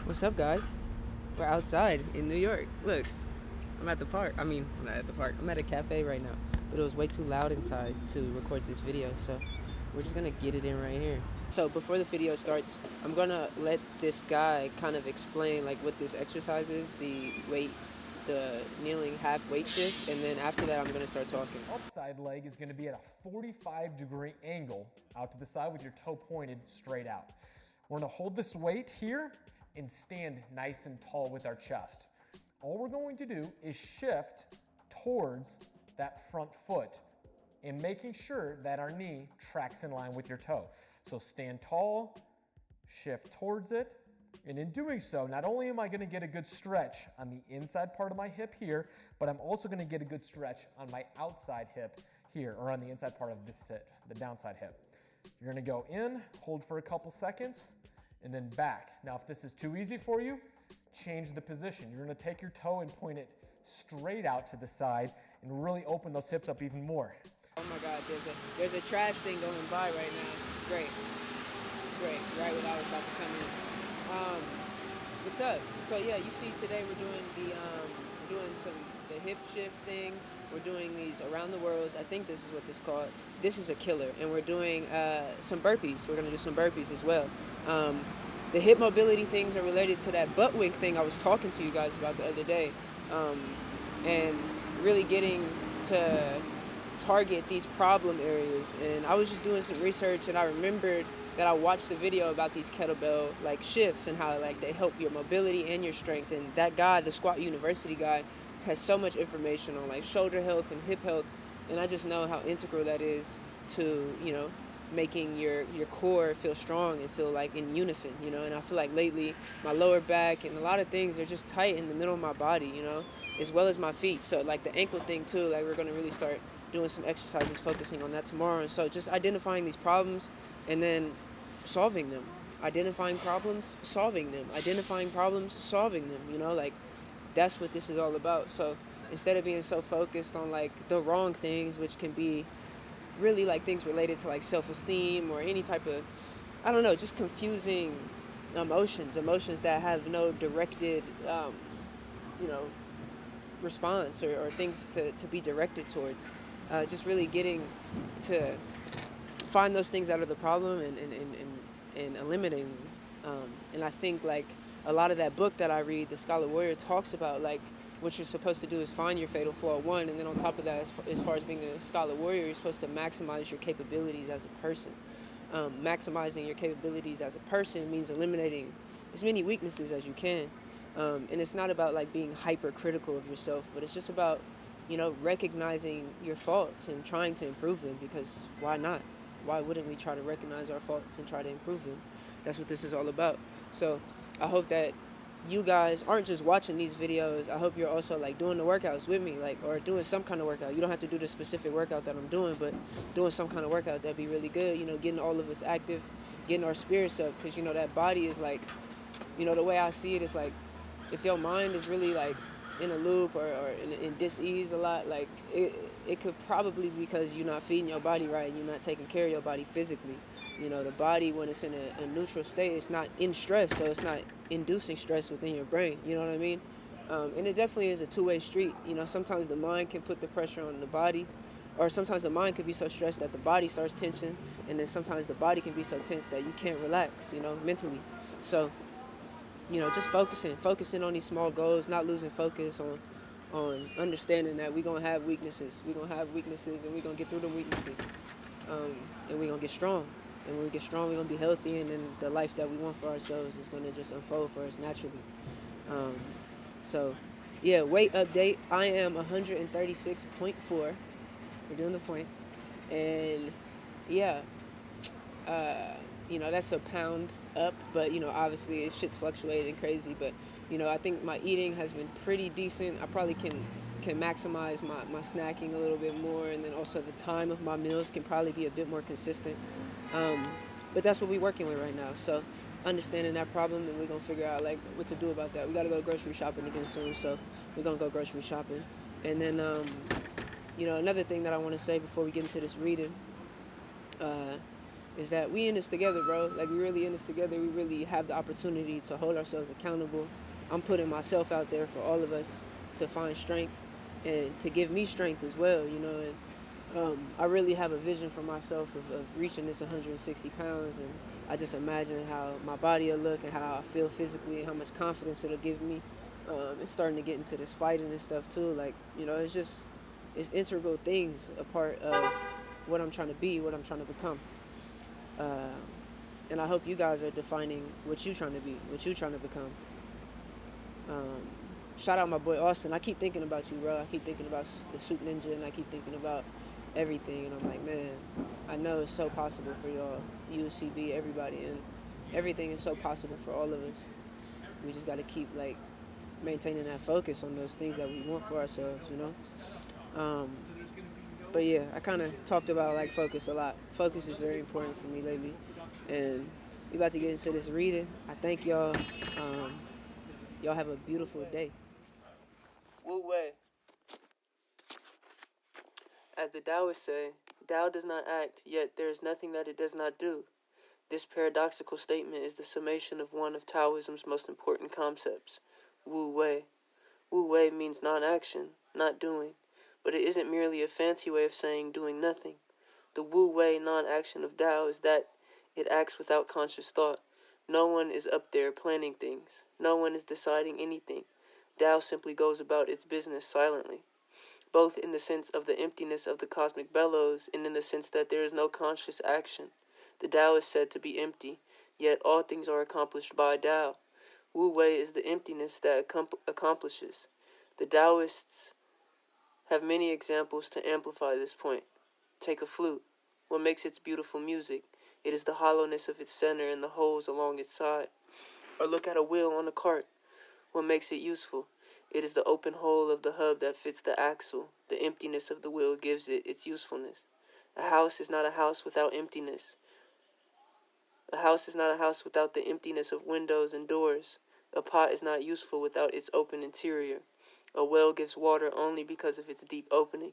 What's up, guys? We're outside in New York. Look, I'm at the park. I'm not at the park. I'm at a cafe right now. But it was way too loud inside to record this video, so we're just gonna get it in right here. So before the video starts, I'm gonna let this guy kind of explain like what this exercise is, the kneeling half weight shift, and then after that I'm gonna start talking. Outside leg is going to be at a 45-degree angle out to the side with your toe pointed straight out. We're going to hold this weight here and stand nice and tall with our chest. All we're going to do is shift towards that front foot and making sure that our knee tracks in line with your toe. So stand tall, shift towards it, and in doing so, not only am I going to get a good stretch on the inside part of my hip here, but I'm also going to get a good stretch on my outside hip here, or on the inside part of this hip, the downside hip. You're going to go in, hold for a couple seconds, and then back. Now, if this is too easy for you, change the position. You're going to take your toe and point it straight out to the side and really open those hips up even more. Oh my God, there's a trash thing going by right now. Great, right when I was about to come in. What's up? So yeah, you see today we're doing the hip shift thing. We're doing these around the world. I think this is what this is called. This is a killer, and we're doing some burpees. We're gonna do some burpees as well. The hip mobility things are related to that butt wink thing I was talking to you guys about the other day, and really getting to target these problem areas. And I was just doing some research, and I remembered that I watched a video about these kettlebell like shifts and how like they help your mobility and your strength. And that guy, the Squat University guy, has so much information on like shoulder health and hip health, and I just know how integral that is to, making your core feel strong and feel like in unison, and I feel like lately my lower back and a lot of things are just tight in the middle of my body, as well as my feet. So like the ankle thing too, like we're going to really start doing some exercises focusing on that tomorrow. And so just identifying these problems and then solving them. Identifying problems, solving them. Identifying problems, solving them, like that's what this is all about. So instead of being so focused on like the wrong things, which can be really like things related to like self-esteem or any type of, I don't know, just confusing emotions that have no directed, response or things to be directed towards. Just really getting to find those things out of the problem and eliminating them. And I think like a lot of that book that I read, The Scholar Warrior, talks about like what you're supposed to do is find your fatal flaw, one, and then on top of that, as far as being a scholar warrior, you're supposed to maximize your capabilities as a person. Maximizing your capabilities as a person means eliminating as many weaknesses as you can. And it's not about like being hypercritical of yourself, but it's just about, recognizing your faults and trying to improve them, because why not? Why wouldn't we try to recognize our faults and try to improve them? That's what this is all about. So I hope that you guys aren't just watching these videos. I hope you're also like doing the workouts with me, like, or doing some kind of workout. You don't have to do the specific workout that I'm doing, but doing some kind of workout, that'd be really good. Getting all of us active, getting our spirits up, because that body is like, the way I see it is like, if your mind is really like in a loop or in dis-ease a lot, like it could probably be because you're not feeding your body right and you're not taking care of your body physically. The body, when it's in a neutral state, it's not in stress, so it's not inducing stress within your brain. You know what I mean? And it definitely is a two-way street. Sometimes the mind can put the pressure on the body, or sometimes the mind could be so stressed that the body starts tension, and then sometimes the body can be so tense that you can't relax, mentally. So, just focusing on these small goals, not losing focus on understanding that we're going to have weaknesses. We're going to have weaknesses, and we're going to get through the weaknesses. And we're going to get strong. And when we get strong, we're going to be healthy, and then the life that we want for ourselves is going to just unfold for us naturally. So, yeah, weight update. I am 136.4. We're doing the points. And, yeah, that's a pound up, but, obviously shit's fluctuating crazy. But, I think my eating has been pretty decent. I probably can maximize my snacking a little bit more, and then also the time of my meals can probably be a bit more consistent. But that's what we're working with right now. So understanding that problem, and we're going to figure out like what to do about that. We got to go grocery shopping again soon, so we're going to go grocery shopping. And then, another thing that I want to say before we get into this reading, is that we in this together, bro. Like, we really in this together. We really have the opportunity to hold ourselves accountable. I'm putting myself out there for all of us to find strength and to give me strength as well, you know. And I really have a vision for myself of reaching this 160 pounds, and I just imagine how my body will look and how I feel physically and how much confidence it'll give me. It's starting to get into this fighting and stuff too. Like, you know, it's integral things, a part of what I'm trying to be, what I'm trying to become. Uh, and I hope you guys are defining what you're trying to be, what you're trying to become. Um, Shout out my boy Austin. I keep thinking about you, bro. I keep thinking about the Soup Ninja, and I keep thinking about everything. And I'm like, man, I know it's so possible for y'all, UCB, everybody, and everything is so possible for all of us. We just got to keep like maintaining that focus on those things that we want for ourselves, you know. But yeah, I kind of talked about like focus a lot. Focus is very important for me lately, and we about to get into this reading. I thank y'all. Y'all have a beautiful day. Wu Wei. As the Taoists say, Tao does not act, yet there is nothing that it does not do. This paradoxical statement is the summation of one of Taoism's most important concepts, Wu Wei. Wu Wei means non-action, not doing, but it isn't merely a fancy way of saying doing nothing. The Wu Wei non-action of Tao is that it acts without conscious thought. No one is up there planning things. No one is deciding anything. Tao simply goes about its business silently, both in the sense of the emptiness of the cosmic bellows and in the sense that there is no conscious action. The Tao is said to be empty, yet all things are accomplished by Tao. Wu Wei is the emptiness that accomplishes. The Taoists have many examples to amplify this point. Take a flute. What makes its beautiful music? It is the hollowness of its center and the holes along its side. Or look at a wheel on a cart. What makes it useful? It is the open hole of the hub that fits the axle. The emptiness of the wheel gives it its usefulness. A house is not a house without emptiness. A house is not a house without the emptiness of windows and doors. A pot is not useful without its open interior. A well gives water only because of its deep opening.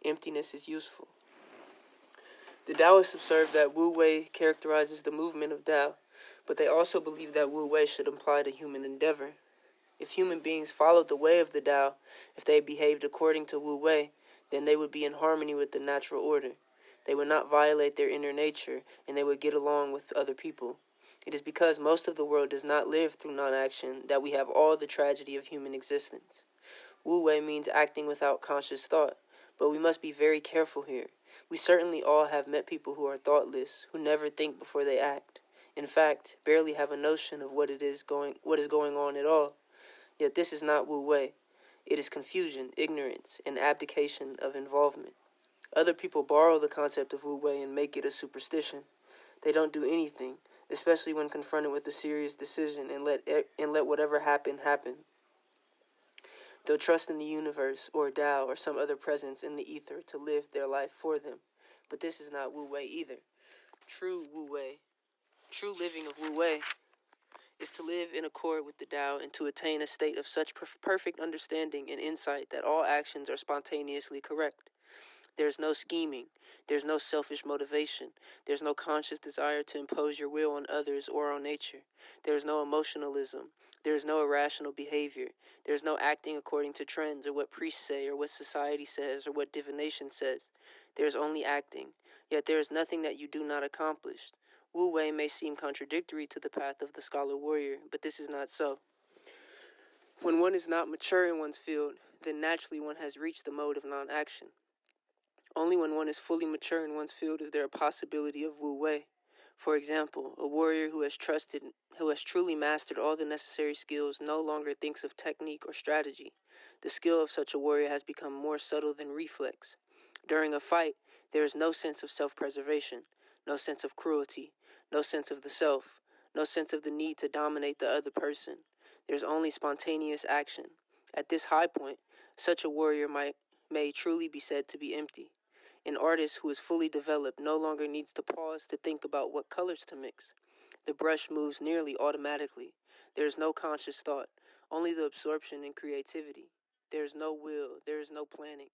Emptiness is useful. The Taoists observe that Wu Wei characterizes the movement of Tao, but they also believe that Wu Wei should imply to human endeavor. If human beings followed the way of the Tao, if they behaved according to Wu Wei, then they would be in harmony with the natural order. They would not violate their inner nature, and they would get along with other people. It is because most of the world does not live through non-action that we have all the tragedy of human existence. Wu Wei means acting without conscious thought, but we must be very careful here. We certainly all have met people who are thoughtless, who never think before they act. In fact, barely have a notion of what is going on at all. Yet this is not Wu Wei. It is confusion, ignorance, and abdication of involvement. Other people borrow the concept of Wu Wei and make it a superstition. They don't do anything, especially when confronted with a serious decision, and let whatever happen. They'll trust in the universe or Tao or some other presence in the ether to live their life for them. But this is not Wu Wei either. True living of Wu Wei is to live in accord with the Tao and to attain a state of such perfect understanding and insight that all actions are spontaneously correct. There's no scheming. There's no selfish motivation. There's no conscious desire to impose your will on others or on nature. There's no emotionalism. There's no irrational behavior. There's no acting according to trends or what priests say or what society says or what divination says. There's only acting. Yet there is nothing that you do not accomplish. Wu Wei may seem contradictory to the path of the scholar warrior, but this is not so. When one is not mature in one's field, then naturally one has reached the mode of non-action. Only when one is fully mature in one's field is there a possibility of Wu Wei. For example, a warrior who has truly mastered all the necessary skills no longer thinks of technique or strategy. The skill of such a warrior has become more subtle than reflex. During a fight, there is no sense of self-preservation, no sense of cruelty, no sense of the self, no sense of the need to dominate the other person. There's only spontaneous action. At this high point, such a warrior may truly be said to be empty. An artist who is fully developed no longer needs to pause to think about what colors to mix. The brush moves nearly automatically. There is no conscious thought, only the absorption and creativity. There is no will, there is no planning.